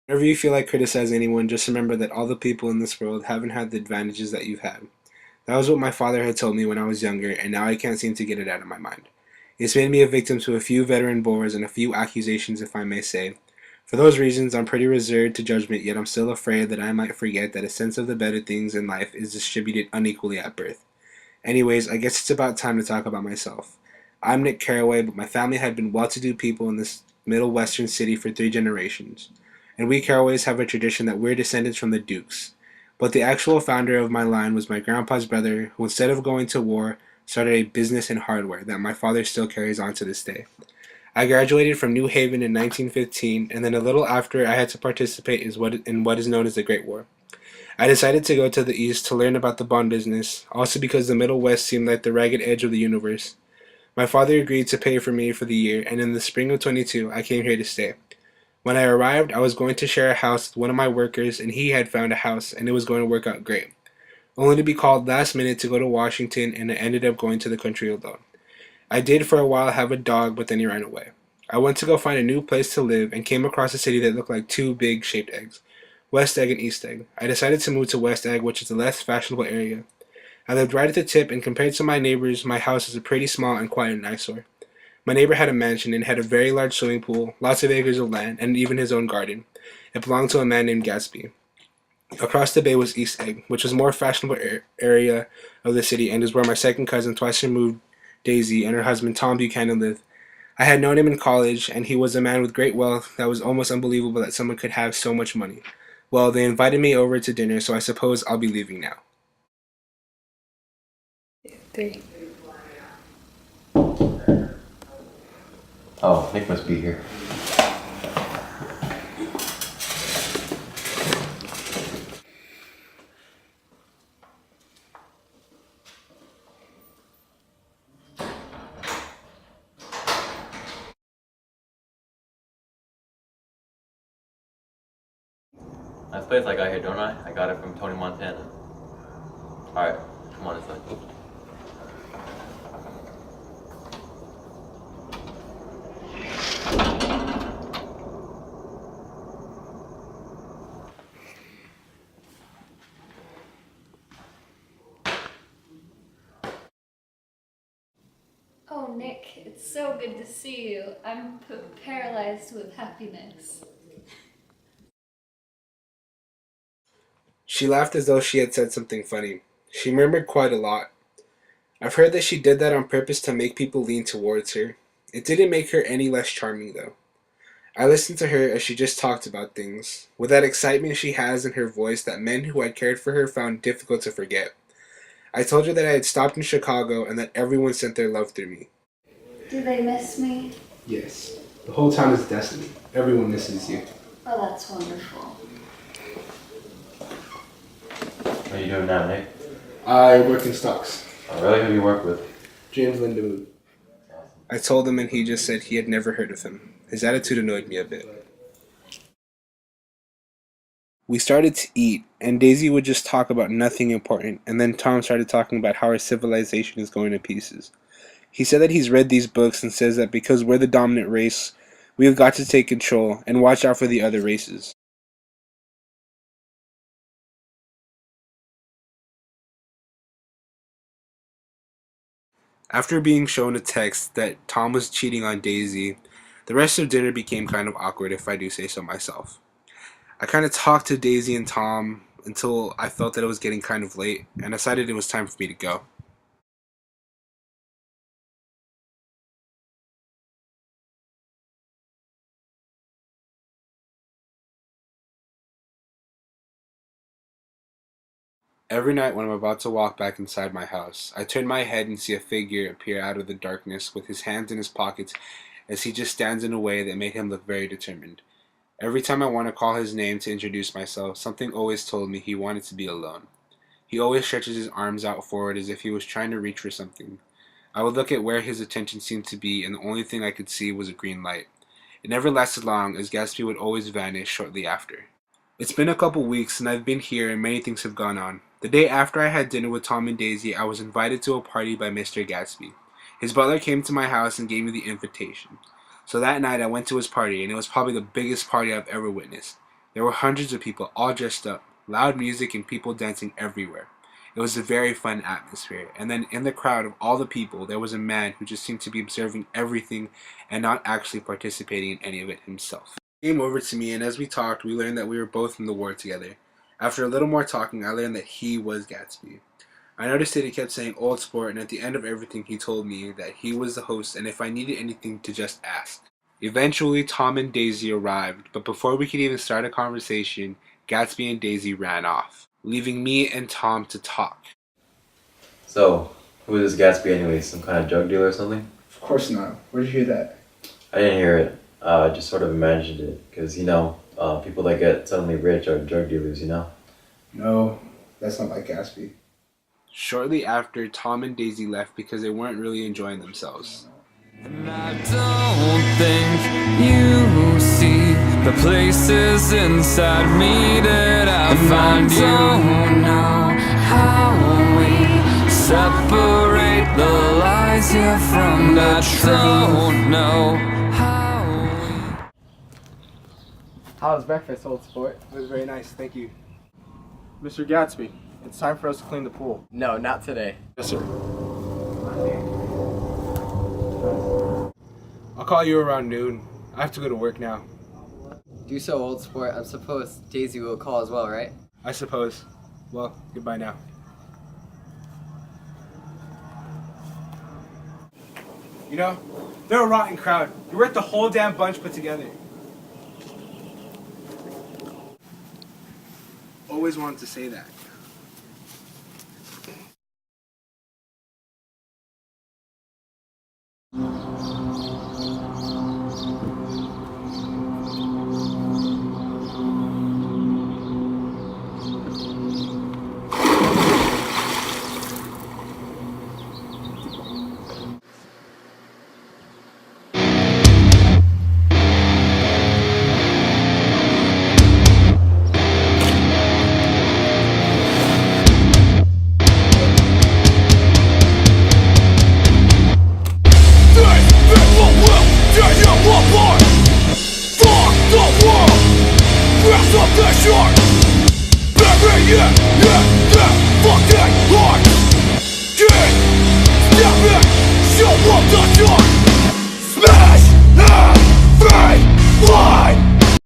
Whenever you feel like criticizing anyone, just remember that all the people in this world haven't had the advantages that you've had. That was what my father had told me when I was younger, and now I can't seem to get it out of my mind. It's made me a victim to a few veteran bores and a few accusations, if I may say. For those reasons, I'm pretty reserved to judgment, yet I'm still afraid that I might forget that a sense of the better things in life is distributed unequally at birth. Anyways, I guess it's about time to talk about myself. I'm Nick Carraway, but my family had been well-to-do people in this middle western city for 3 generations. And we Carraways have a tradition that we're descendants from the Dukes. But the actual founder of my line was my grandpa's brother, who instead of going to war, started a business in hardware that my father still carries on to this day. I graduated from New Haven in 1915, and then a little after I had to participate in what is known as the Great War. I decided to go to the East to learn about the bond business, also because the Middle West seemed like the ragged edge of the universe. My father agreed to pay for me for the year, and in the spring of 22, I came here to stay. When I arrived, I was going to share a house with one of my workers, and he had found a house, and it was going to work out great. Only to be called last minute to go to Washington, and I ended up going to the country alone. I did for a while have a dog, but then he ran away. I went to go find a new place to live and came across a city that looked like two big shaped eggs. West Egg and East Egg. I decided to move to West Egg, which is the less fashionable area. I lived right at the tip, and compared to my neighbors, my house is a pretty small and quiet an eyesore. My neighbor had a mansion and had a very large swimming pool, lots of acres of land, and even his own garden. It belonged to a man named Gatsby. Across the bay was East Egg, which was a more fashionable area of the city and is where my second cousin, twice removed, Daisy, and her husband Tom Buchanan live. I had known him in college, and he was a man with great wealth that was almost unbelievable that someone could have so much money. Well, they invited me over to dinner, so I suppose I'll be leaving now. Three. Oh, Nick must be here. Nice place I got here, don't I? I got it from Tony Montana. Alright, come on inside. Oh, Nick, it's so good to see you. I'm paralyzed with happiness. She laughed as though she had said something funny. She murmured quite a lot. I've heard that she did that on purpose to make people lean towards her. It didn't make her any less charming, though. I listened to her as she just talked about things, with that excitement she has in her voice that men who had cared for her found difficult to forget. I told her that I had stopped in Chicago and that everyone sent their love through me. Do they miss me? Yes, the whole town is destiny. Everyone misses you. Oh, that's wonderful. What are you doing now, Nick? I work in stocks. Oh, really? Who do you work with? James Lindemood. I told him and he just said he had never heard of him. His attitude annoyed me a bit. We started to eat, and Daisy would just talk about nothing important, and then Tom started talking about how our civilization is going to pieces. He said that he's read these books and says that because we're the dominant race, we have got to take control and watch out for the other races. After being shown a text that Tom was cheating on Daisy, the rest of dinner became kind of awkward if I do say so myself. I kind of talked to Daisy and Tom until I felt that it was getting kind of late and decided it was time for me to go. Every night when I'm about to walk back inside my house, I turn my head and see a figure appear out of the darkness with his hands in his pockets as he just stands in a way that made him look very determined. Every time I want to call his name to introduce myself, something always told me he wanted to be alone. He always stretches his arms out forward as if he was trying to reach for something. I would look at where his attention seemed to be, and the only thing I could see was a green light. It never lasted long, as Gatsby would always vanish shortly after. It's been a couple weeks, and I've been here, and many things have gone on. The day after I had dinner with Tom and Daisy, I was invited to a party by Mr. Gatsby. His butler came to my house and gave me the invitation. So that night I went to his party, and it was probably the biggest party I've ever witnessed. There were hundreds of people all dressed up, loud music and people dancing everywhere. It was a very fun atmosphere. And then in the crowd of all the people, there was a man who just seemed to be observing everything and not actually participating in any of it himself. He came over to me, and as we talked, we learned that we were both in the war together. After a little more talking, I learned that he was Gatsby. I noticed that he kept saying old sport, and at the end of everything he told me that he was the host and if I needed anything to just ask. Eventually Tom and Daisy arrived, but before we could even start a conversation, Gatsby and Daisy ran off, leaving me and Tom to talk. So, who is this Gatsby anyway? Some kind of drug dealer or something? Of course not. Where did you hear that? I didn't hear it. I just sort of imagined it. Because, people that get suddenly rich are drug dealers, No, that's not like Gatsby. Shortly after, Tom and Daisy left because they weren't really enjoying themselves. And I don't think you see the places inside me that I find you. I don't know how we separate the lies here from the truth. I don't know how we... How was breakfast, old sport? It was very nice, thank you. Mr. Gatsby, it's time for us to clean the pool. No, not today. Yes, sir. I'll call you around noon. I have to go to work now. Do so, old sport. I suppose Daisy will call as well, right? I suppose. Well, goodbye now. You know, they're a rotten crowd. You're worth the whole damn bunch put together. Always wanted to say that.